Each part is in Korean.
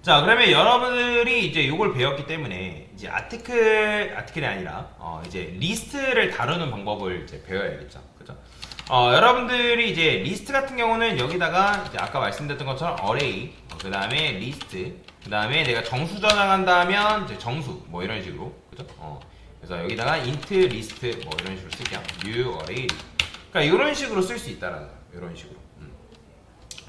자, 그러면 여러분들이 이제 이걸 배웠기 때문에 이제 아티클이 아니라 이제 리스트를 다루는 방법을 이제 배워야겠죠. 그죠? 여러분들이 이제 리스트 같은 경우는 여기다가 이제 아까 말씀드렸던 것처럼 array, 그 다음에 리스트, 그 다음에 내가 정수 저장한다 하면 이제 정수, 뭐 이런 식으로. 그죠? 그래서 여기다가 int list 뭐 이런 식으로 쓸게요. new array. 그러니까 이런 식으로 쓸 수 있다라는 거예요. 이런 식으로.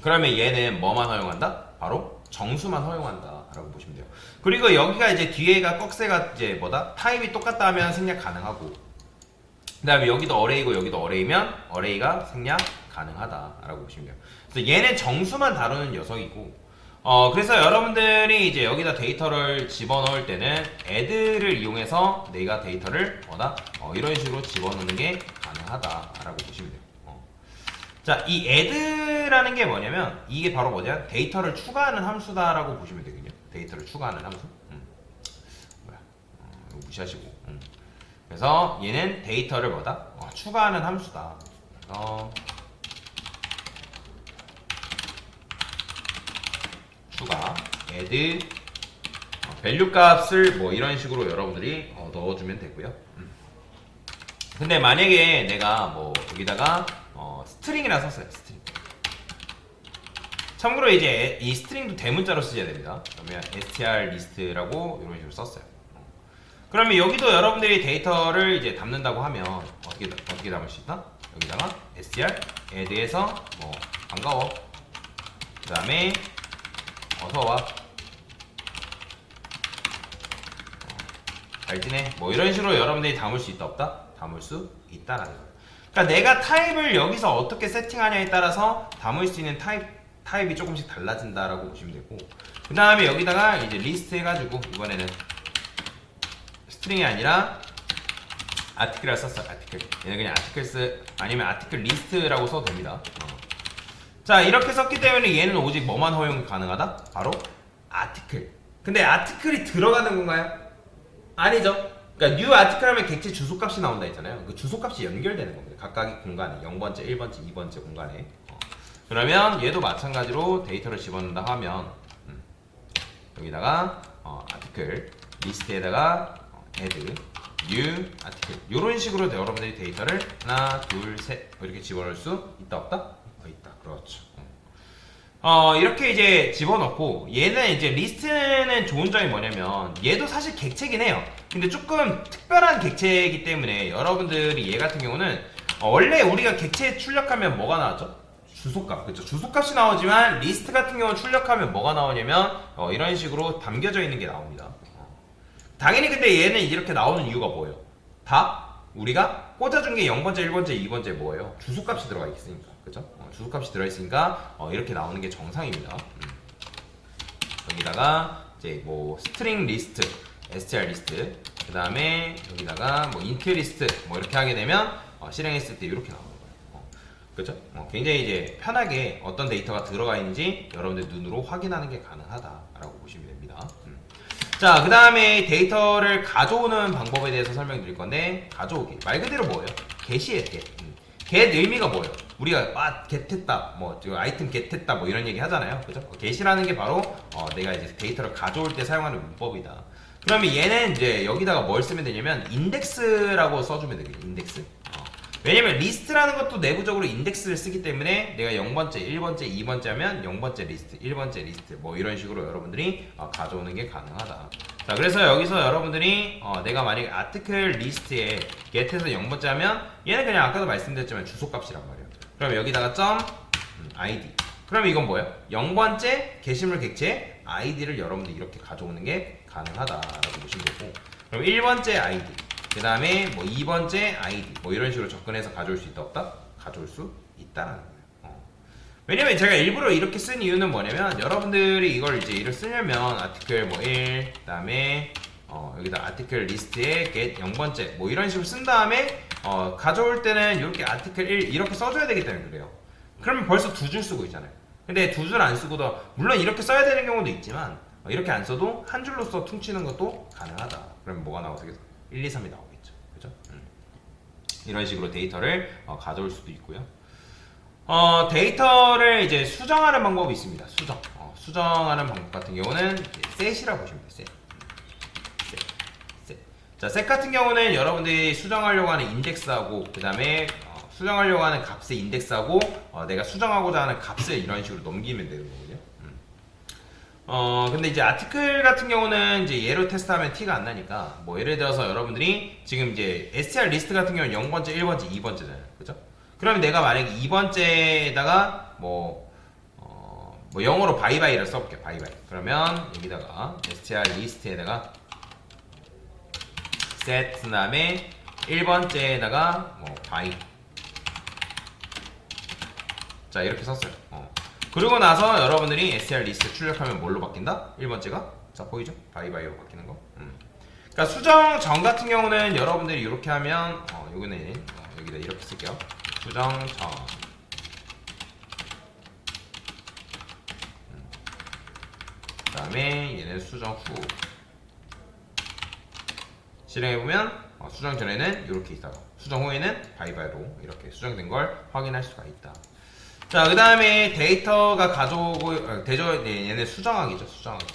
그러면 얘는 뭐만 허용한다? 바로 정수만 허용한다 라고 보시면 돼요. 그리고 여기가 이제 뒤에가 꺽쇠가 이제 뭐다? 타입이 똑같다 하면 생략 가능하고, 그 다음에 여기도 array고 여기도 array면 array가 생략 가능하다 라고 보시면 돼요. 그래서 얘는 정수만 다루는 녀석이고, 그래서 여러분들이 이제 여기다 데이터를 집어넣을 때는 add를 이용해서 내가 데이터를 뭐다? 이런 식으로 집어넣는 게 가능하다 라고 보시면 돼요. 자, 이 add라는 게 뭐냐면 이게 바로 뭐냐? 데이터를 추가하는 함수다라고 보시면 되거든요. 데이터를 추가하는 함수. 뭐야? 이거 무시하시고. 그래서 얘는 데이터를 뭐다? 추가하는 함수다. 추가 add 밸류 값을 뭐 이런 식으로 여러분들이 넣어주면 되고요. 근데 만약에 내가 뭐 여기다가 스트링이라 썼어요. 스트링. 참고로 이제 이 스트링도 대문자로 쓰셔야 됩니다. 그러면 str list라고 이런 식으로 썼어요. 그러면 여기도 여러분들이 데이터를 이제 담는다고 하면 어떻게 담을 수 있나? 여기다가 str add에서 뭐 반가워, 그 다음에 어서와, 잘 지내, 뭐 이런 식으로 여러분들이 담을 수 있다 없다? 담을 수 있다라는 거예요. 그러니까 내가 타입을 여기서 어떻게 세팅하냐에 따라서 담을 수 있는 타입이 조금씩 달라진다라고 보시면 되고, 그 다음에 여기다가 이제 리스트 해가지고 이번에는 스트링이 아니라 아티클을 썼어. 아티클. 얘는 그냥 아티클스 아니면 아티클 리스트라고 써도 됩니다. 자, 이렇게 썼기 때문에 얘는 오직 뭐만 허용 가능하다? 바로 아티클. 근데 아티클이 들어가는 건가요? 아니죠. 그러니까 new 아티클 하면 객체 주소값이 나온다 했잖아요. 그 주소값이 연결되는 겁니다. 각각의 공간에 0번째, 1번째, 2번째 공간에. 그러면 얘도 마찬가지로 데이터를 집어넣는다 하면 여기다가 아티클 리스트에다가 add new 아티클 이런 식으로 여러분들이 데이터를 하나, 둘, 셋 이렇게 집어넣을 수 있다 없다? 있다. 그렇죠. 이렇게 이제 집어넣고, 얘는 이제 리스트는 좋은 점이 뭐냐면 얘도 사실 객체긴 해요. 근데 조금 특별한 객체이기 때문에 여러분들이 얘 같은 경우는 원래 우리가 객체 출력하면 뭐가 나왔죠? 주소값. 그렇죠? 주소값이 나오지만 리스트 같은 경우는 출력하면 뭐가 나오냐면 이런 식으로 담겨져 있는 게 나옵니다. 당연히 근데 얘는 이렇게 나오는 이유가 뭐예요? 다 우리가 꽂아준 게 0번째, 1번째, 2번째 뭐예요? 주소값이 들어가 있으니까. 그죠? 주소값이 들어있으니까 이렇게 나오는 게 정상입니다. 여기다가 이제 뭐 스트링 리스트, str 리스트, 그 다음에 여기다가 뭐 int 리스트 뭐 이렇게 하게 되면 실행했을 때 이렇게 나오는 거예요. 그죠? 굉장히 이제 편하게 어떤 데이터가 들어가 있는지 여러분들 눈으로 확인하는 게 가능하다라고 보시면 됩니다. 자, 그 다음에 데이터를 가져오는 방법에 대해서 설명드릴 건데, 가져오기 말 그대로 뭐예요? get이에요. get 의미가 뭐예요? 우리가 get했다, 뭐 아이템 get했다, 뭐 이런 얘기 하잖아요. 그죠? get이라는 게 바로 내가 이제 데이터를 가져올 때 사용하는 문법이다. 그러면 얘는 이제 여기다가 뭘 쓰면 되냐면 인덱스라고 써주면 되겠죠. 인덱스. 왜냐면 리스트라는 것도 내부적으로 인덱스를 쓰기 때문에 내가 0번째, 1번째, 2번째 하면 0번째 리스트, 1번째 리스트 뭐 이런 식으로 여러분들이 가져오는 게 가능하다. 자, 그래서 여기서 여러분들이 내가 만약에 아티클 리스트에 get에서 0번째 하면 얘는 그냥 아까도 말씀드렸지만 주소값이란 말이에요. 그럼 여기다가 점 id. 그럼 이건 뭐예요? 0번째 게시물 객체 id를 여러분들이 이렇게 가져오는 게 가능하다라고 보시면 되고, 그럼 1번째 id, 그 다음에 뭐 2번째 id 뭐 이런 식으로 접근해서 가져올 수 있다 없다? 가져올 수 있다라는 거예요. 왜냐면 제가 일부러 이렇게 쓴 이유는 뭐냐면 여러분들이 이걸 이제 이를 쓰려면 아티클 뭐 1, 그 다음에 여기다 아티클 리스트에 get 0번째 뭐 이런 식으로 쓴 다음에 가져올 때는 이렇게 아티클 1 이렇게 써줘야 되기 때문에 그래요. 그러면 벌써 두 줄 쓰고 있잖아요. 근데 두 줄 안 쓰고도 물론 이렇게 써야 되는 경우도 있지만 이렇게 안 써도 한 줄로 써 퉁치는 것도 가능하다. 그러면 뭐가 나오죠? 1, 2, 3이 나오겠죠. 그죠? 이런 식으로 데이터를 가져올 수도 있고요. 데이터를 이제 수정하는 방법이 있습니다. 수정하는 방법 같은 경우는 set이라고 보시면 돼요. set. 자, set 같은 경우는 여러분들이 수정하려고 하는 인덱스하고 그 다음에 수정하려고 하는 값의 인덱스하고 내가 수정하고자 하는 값을 이런 식으로 넘기면 되는 거거든요. 근데 이제 아티클 같은 경우는 이제 얘로 테스트하면 티가 안 나니까 뭐 예를 들어서 여러분들이 지금 이제 str 리스트 같은 경우는 0번째, 1번째, 2번째잖아요. 그죠? 그러면 내가 만약에 2번째에다가 뭐 0으로 바이바이를 써볼게요. 바이바이. 그러면 여기다가 str 리스트에다가 set 그 다음에 1번째에다가 뭐 바이. 자, 이렇게 썼어요. 그리고 나서 여러분들이 str 리스트 출력하면 뭘로 바뀐다? 1번째가? 자, 보이죠? 바이바이로 바뀌는 거. 그러니까 수정 전 같은 경우는 여러분들이 이렇게 하면 여기는 여기다 이렇게 쓸게요. 수정 전. 그 다음에 얘는 수정 후. 실행해보면 수정 전에는 이렇게 있다가 수정 후에는 바이바이로 이렇게 수정된 걸 확인할 수가 있다. 자, 그 다음에 데이터가 가져오고, 얘는 수정하기죠, 수정하기.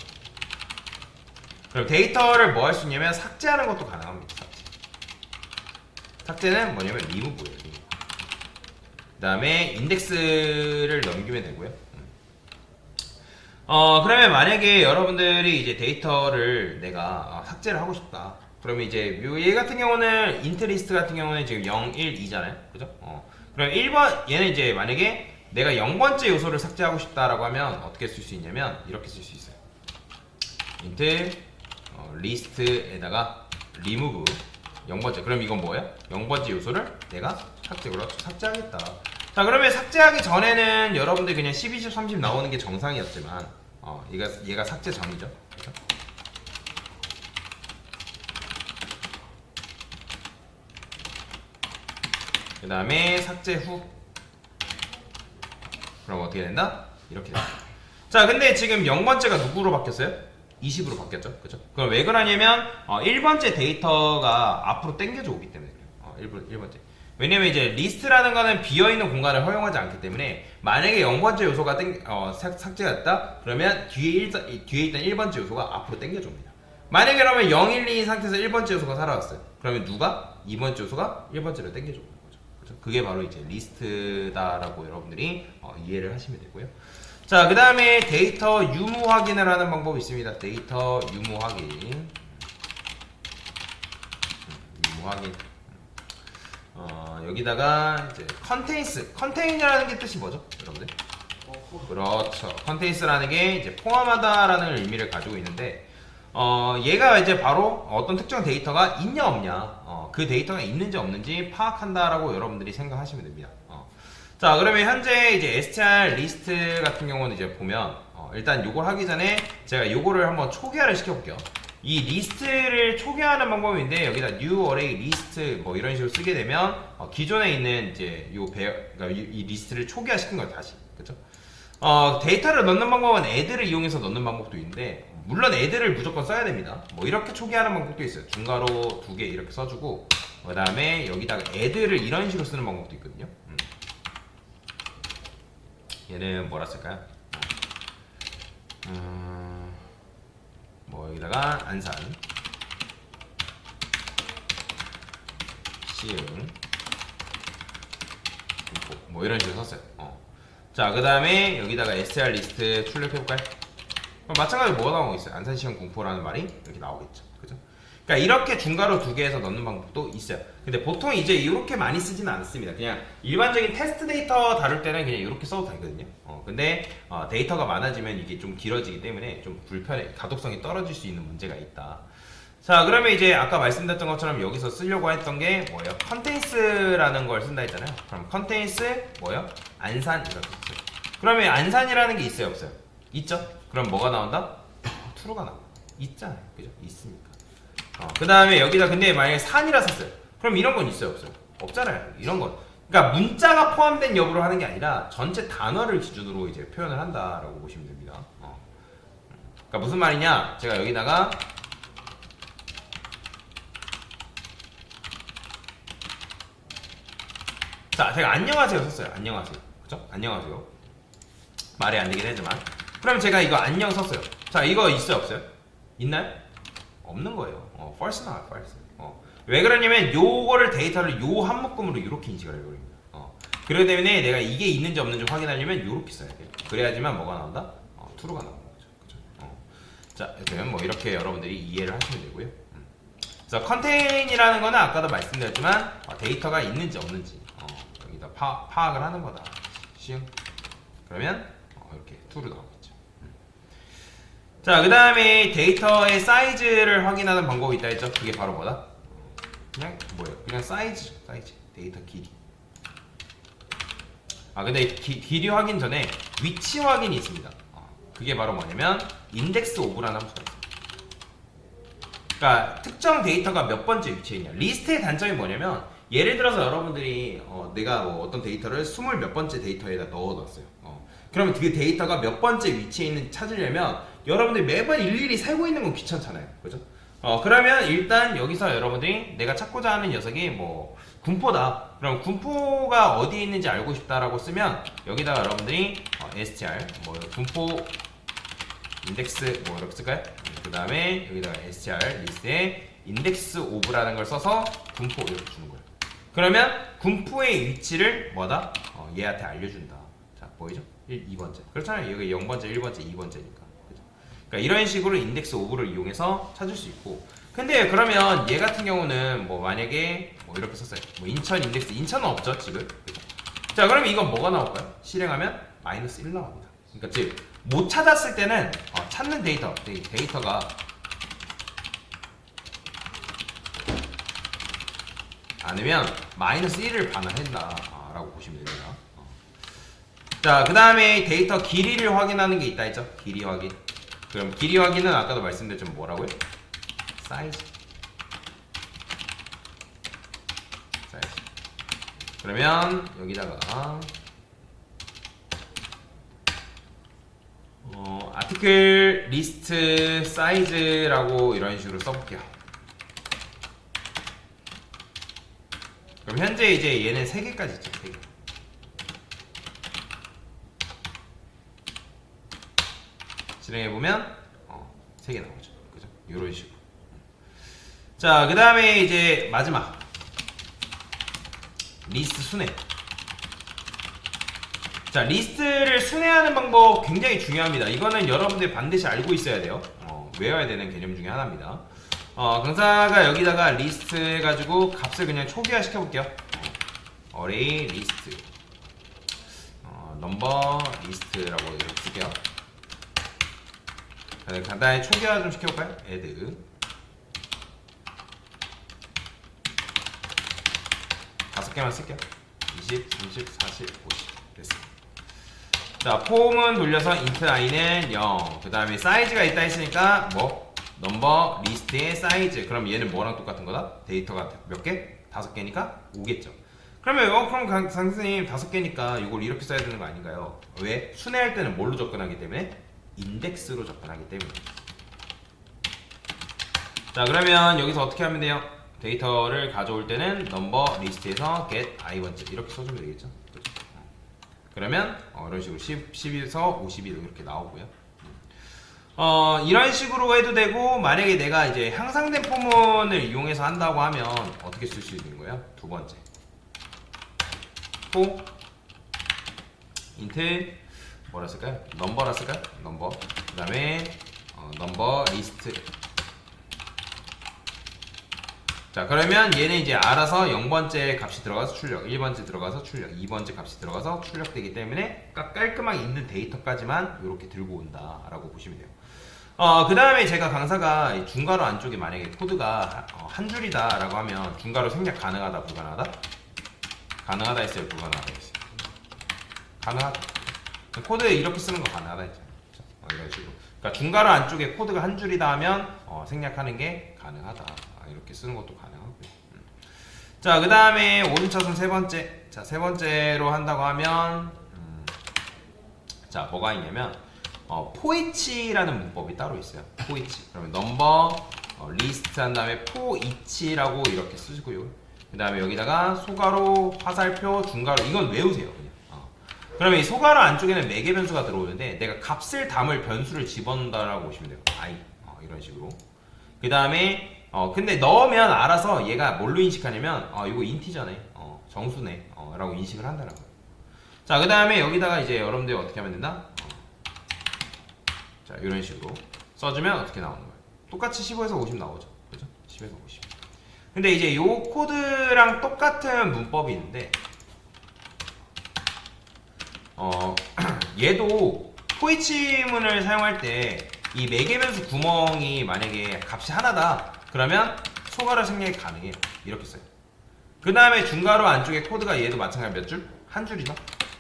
그럼 데이터를 뭐 할 수 있냐면 삭제하는 것도 가능합니다, 삭제. 삭제는 뭐냐면 리무브예요, 리무브. 그 다음에 인덱스를 넘기면 되고요. 그러면 만약에 여러분들이 이제 데이터를 내가 삭제를 하고 싶다. 그러면 이제 얘 같은 경우는 인트리스트 같은 경우는 지금 0, 1, 2잖아요, 그죠? 그럼 1번, 얘는 이제 만약에 내가 0번째 요소를 삭제하고 싶다라고 하면 어떻게 쓸 수 있냐면 이렇게 쓸 수 있어요. int 리스트에다가 remove 0번째. 그럼 이건 뭐예요? 0번째 요소를 내가 삭제하겠다. 자, 그러면 삭제하기 전에는 여러분들 그냥 10, 20, 30 나오는 게 정상이었지만 얘가 삭제 전이죠. 그렇죠? 그 다음에 삭제 후. 그럼 어떻게 된다? 이렇게 된다. 자, 근데 지금 0번째가 누구로 바뀌었어요? 20으로 바뀌었죠. 그죠? 그럼 왜 그러냐면 1번째 데이터가 앞으로 당겨져 오기 때문에 그래요. 1번째. 왜냐면 이제 리스트라는 거는 비어있는 공간을 허용하지 않기 때문에 만약에 0번째 요소가 삭제가 됐다? 그러면 뒤에 있던 1번째 요소가 앞으로 당겨져 옵니다. 만약에 그러면 0, 1, 2인 상태에서 1번째 요소가 살아왔어요. 그러면 누가? 2번째 요소가 1번째로 당겨져 옵니다. 그게 바로 이제 리스트다라고 여러분들이 이해를 하시면 되고요. 자, 그 다음에 데이터 유무 확인을 하는 방법이 있습니다. 데이터 유무 확인. 유무 확인. 여기다가 이제 컨테인이라는 게 뜻이 뭐죠, 여러분들? 그렇죠. 컨테인스라는 게 이제 포함하다라는 의미를 가지고 있는데, 얘가 이제 바로 어떤 특정 데이터가 있냐 없냐, 그 데이터가 있는지 없는지 파악한다라고 여러분들이 생각하시면 됩니다. 자, 그러면 현재 이제 str 리스트 같은 경우는 이제 보면 일단 요걸 하기 전에 제가 요거를 한번 초기화를 시켜볼게요. 이 리스트를 초기화하는 방법인데 여기다 new array list 뭐 이런 식으로 쓰게 되면 기존에 있는 이제 그러니까 이 리스트를 초기화시킨 거예요, 다시. 그렇죠? 데이터를 넣는 방법은 add를 이용해서 넣는 방법도 있는데 물론 add를 무조건 써야 됩니다. 뭐 이렇게 초기화하는 방법도 있어요. 중괄호 2개 이렇게 써주고 그 다음에 여기다가 add를 이런 식으로 쓰는 방법도 있거든요. 얘는 뭐라 쓸까요? 뭐 여기다가 안산 시흥 뭐 이런 식으로 썼어요. 자, 그 다음에 여기다가 str 리스트 출력해볼까요? 그럼 마찬가지로 뭐가 나오고 있어요? 안산 시흥 공포라는 말이 이렇게 나오겠죠. 그죠? 그러니까 이렇게 중괄호 2개에서 넣는 방법도 있어요. 근데 보통 이제 이렇게 많이 쓰지는 않습니다. 그냥 일반적인 테스트 데이터 다룰 때는 그냥 이렇게 써도 되거든요. 근데 데이터가 많아지면 이게 좀 길어지기 때문에 좀 가독성이 떨어질 수 있는 문제가 있다. 자, 그러면 이제 아까 말씀드렸던 것처럼 여기서 쓰려고 했던 게 뭐예요? 컨테인스라는 걸 쓴다 했잖아요. 그럼 컨테인스 뭐예요? 안산 이렇게 써요. 그러면 안산이라는 게 있어요, 없어요? 있죠? 그럼 뭐가 나온다? true가 나온다. 있잖아요. 그죠? 있으니까. 그 다음에 여기다 근데 만약에 산이라 썼어요. 그럼 이런 건 있어요, 없어요? 없잖아요. 이런 건. 그러니까 문자가 포함된 여부를 하는 게 아니라 전체 단어를 기준으로 이제 표현을 한다라고 보시면 됩니다. 그러니까 무슨 말이냐? 제가 여기다가 자, 제가 안녕하세요 썼어요. 안녕하세요. 그죠? 안녕하세요. 말이 안 되긴 하지만. 그럼 제가 이거 안녕 썼어요. 자, 이거 있어요, 없어요? 있나요? 없는 거예요. false 나와요, false. 왜 그러냐면 요거를 데이터를 요 한 묶음으로 이렇게 인식을 해버립니다. 그렇기 때문에 내가 이게 있는지 없는지 확인하려면 이렇게 써야 돼요. 그래야지만 뭐가 나온다? true가 나오는 거죠. 그죠? 자, 여튼 뭐 이렇게 여러분들이 이해를 하시면 되고요. 그래서 컨테인이라는 거는 아까도 말씀드렸지만 데이터가 있는지 없는지 여기다 파악을 하는 거다. 시응. 그러면 이렇게 true로 나오겠죠. 자, 그 다음에 데이터의 사이즈를 확인하는 방법이 있다 했죠. 그게 바로 뭐다? 그냥 뭐예요? 그냥 사이즈죠. 사이즈. 데이터 길이. 근데 길이 확인 전에 위치 확인이 있습니다. 그게 바로 뭐냐면 인덱스 오브라는 함수가 있어요. 그러니까 특정 데이터가 몇 번째 위치에 있냐. 리스트의 단점이 뭐냐면 예를 들어서 여러분들이 내가 뭐 어떤 데이터를 20 몇 번째 데이터에다 넣어놨어요. 그러면 그 데이터가 몇 번째 위치에 있는지 찾으려면 여러분들이 매번 일일이 세고 있는 건 귀찮잖아요. 그죠? 그러면 일단 여기서 여러분들이 내가 찾고자 하는 녀석이 뭐 군포다. 그럼 군포가 어디에 있는지 알고 싶다라고 쓰면 여기다가 여러분들이 str 뭐 군포 인덱스 뭐 이렇게 쓸까요? 그 다음에 여기다가 str 리스트에 인덱스 오브라는 걸 써서 군포 이렇게 주는 거예요. 그러면 군포의 위치를 뭐다? 얘한테 알려준다. 자, 보이죠? 2번째. 그렇잖아요. 여기 0번째, 1번째, 2번째니까. 그러니까 이런 식으로 인덱스 오브를 이용해서 찾을 수 있고. 근데 그러면 얘 같은 경우는 뭐 만약에 뭐 이렇게 썼어요. 뭐 인천 인덱스, 인천은 없죠 지금. 자, 그러면 이건 뭐가 나올까요? 실행하면 마이너스 1 나옵니다. 그러니까 즉 못 찾았을 때는 찾는 데이터가 않으면 마이너스 1을 반환한다 라고 보시면 됩니다. 자, 그 다음에 데이터 길이를 확인하는 게 있다 했죠. 길이 확인. 그럼 길이 확인은 아까도 말씀드렸지만 뭐라고요? 사이즈. 그러면 여기다가 아티클 리스트 사이즈라고 이런 식으로 써볼게요. 그럼 현재 이제 얘는 3개까지 있죠. 3개. 실행해보면 3개 나오죠. 그죠? 이런 식으로. 자, 그 다음에 이제 마지막 리스트 순회. 자, 리스트를 순회하는 방법 굉장히 중요합니다. 이거는 여러분들 반드시 알고 있어야 돼요. 외워야 되는 개념 중에 하나입니다. 강사가 여기다가 리스트 해가지고 값을 그냥 초기화 시켜볼게요. array 리스트 넘버 리스트라고 이렇게 쓸게요. 간단히 초기화 좀 시켜볼까요? add 5개만 쓸게요. 20, 30, 40, 50 됐어요. 자, 폼은 돌려서 int i는 0. 그 다음에 사이즈가 있다 했으니까 뭐 넘버 리스트의 사이즈. 그럼 얘는 뭐랑 똑같은 거다? 데이터가 몇 개? 5개니까 5겠죠. 그러면 그럼 선생님 5개니까 이걸 이렇게 써야 되는 거 아닌가요? 왜? 순회할 때는 뭘로 접근하기 때문에? 인덱스로 접근하기 때문에. 자, 그러면 여기서 어떻게 하면 돼요? 데이터를 가져올 때는 넘버 리스트에서 get i번째 이렇게 써주면 되겠죠. 그렇죠? 그러면 이런 식으로 10에서 50이 이렇게 나오고요. 이런 식으로 해도 되고, 만약에 내가 이제 향상된 포문을 이용해서 한다고 하면 어떻게 쓸 수 있는 거예요? 두 번째 포 인트 뭐라 쓸까요? 넘버라 쓸까요? 넘버. 그 다음에 넘버 리스트. 자, 그러면 얘는 이제 알아서 0번째 값이 들어가서 출력, 1번째 들어가서 출력, 2번째 값이 들어가서 출력되기 때문에 깔끔하게 있는 데이터까지만 이렇게 들고 온다 라고 보시면 돼요. 그 다음에 제가 강사가 중괄호 안쪽에 만약에 코드가 한 줄이다 라고 하면 중괄호 생략 가능하다 불가능하다? 가능하다 했어요, 불가능하다 했어요? 가능하다. 코드에 이렇게 쓰는 거 가능하다 했죠. 이런 식으로. 그러니까 중괄호 안쪽에 코드가 한 줄이다 하면 생략하는 게 가능하다. 이렇게 쓰는 것도 가능하고요. 자, 그 다음에 오른차순 세 번째. 자, 세 번째로 한다고 하면 자, 뭐가 있냐면 포이치라는 문법이 따로 있어요. 포이치. 그러면 넘버 리스트 한 다음에 포이치라고 이렇게 쓰시고요. 그 다음에 여기다가 소괄호, 화살표, 중괄호 이건 외우세요. 그냥. 그러면 이 소괄호 안쪽에는 매개 변수가 들어오는데 내가 값을 담을 변수를 집어넣는다라고 보시면 돼요. i 이런 식으로. 그 다음에 근데 넣으면 알아서 얘가 뭘로 인식하냐면 이거 인티저네, 정수네, 라고 인식을 한다는 거예요. 자, 그 다음에 여기다가 이제 여러분들 어떻게 하면 된다? 자, 이런 식으로 써주면 어떻게 나오는 거예요? 똑같이 15에서 50 나오죠, 그죠? 10에서 50. 근데 이제 요 코드랑 똑같은 문법이 있는데 얘도 포이치문을 사용할 때 이 매개 변수 구멍이 만약에 값이 하나다 그러면 소괄호 생략이 가능해요. 이렇게 써요. 그 다음에 중괄호 안쪽에 코드가 얘도 마찬가지 몇 줄? 한 줄이다.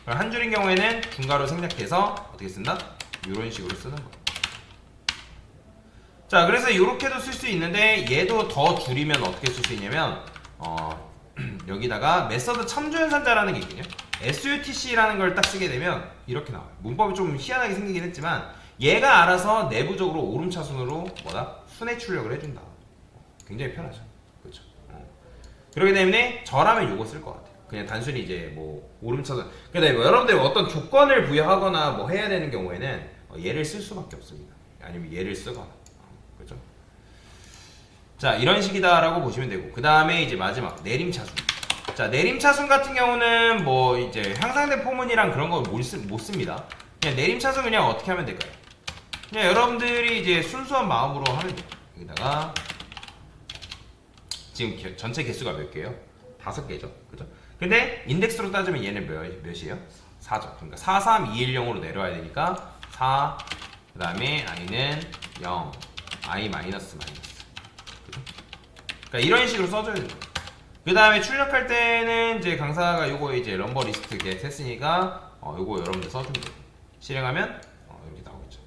그럼 한 줄인 경우에는 중괄호 생략해서 어떻게 쓴다? 이런 식으로 쓰는 거예요. 자, 그래서 이렇게도 쓸 수 있는데 얘도 더 줄이면 어떻게 쓸 수 있냐면 여기다가 메서드 첨조연산자라는 게 있거든요. SUTC라는 걸 딱 쓰게 되면 이렇게 나와요. 문법이 좀 희한하게 생기긴 했지만 얘가 알아서 내부적으로 오름차순으로 뭐다? 순회 출력을 해준다. 굉장히 편하죠. 그렇죠. 그렇기 때문에 저라면 요거 쓸 것 같아요. 그냥 단순히 이제 뭐 오름차순. 근데 뭐 여러분들 어떤 조건을 부여하거나 뭐 해야 되는 경우에는 얘를 쓸 수밖에 없습니다. 아니면 얘를 쓰거나. 그렇죠. 자, 이런 식이다라고 보시면 되고, 그 다음에 이제 마지막 내림차순. 자, 내림차순 같은 경우는 뭐 이제 향상된 포문이랑 그런 거 못 씁니다. 그냥 내림차순 그냥 어떻게 하면 될까요? 그냥 여러분들이 이제 순수한 마음으로 하면 돼요. 여기다가 지금 전체 개수가 몇 개예요? 5개죠, 그죠? 근데 인덱스로 따지면 얘는 몇이에요? 4죠. 그러니까 4, 3, 2, 1, 0으로 내려와야 되니까 4, 그 다음에 i는 0, i 마이너스. 그러니까 이런 식으로 써줘야 돼요. 그 다음에 출력할 때는 이제 강사가 요거 이제 럼버 리스트 get 했으니까 요거 여러분들 써주면 돼요. 실행하면 이렇게 나오겠죠.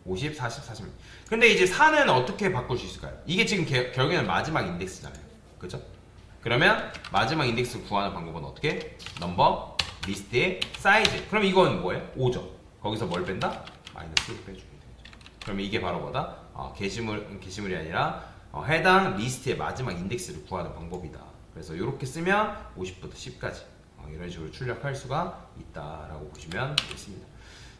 50, 40, 40. 근데 이제 4는 어떻게 바꿀 수 있을까요? 이게 지금 결국에는 마지막 인덱스잖아요. 그죠? 그러면 마지막 인덱스 구하는 방법은 어떻게? 넘버 리스트의 사이즈. 그럼 이건 뭐예요? 5죠. 거기서 뭘 뺀다? 마이너스 1 빼주면 되죠. 그러면 이게 바로 뭐다? 게시물이 아니라 해당 리스트의 마지막 인덱스를 구하는 방법이다. 그래서 이렇게 쓰면 50부터 10까지 이런 식으로 출력할 수가 있다라고 보시면 되겠습니다.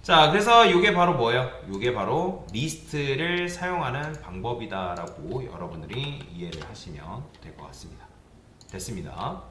자, 그래서 이게 바로 뭐예요? 이게 바로 리스트를 사용하는 방법이다라고 여러분들이 이해를 하시면 될 것 같습니다. 됐습니다.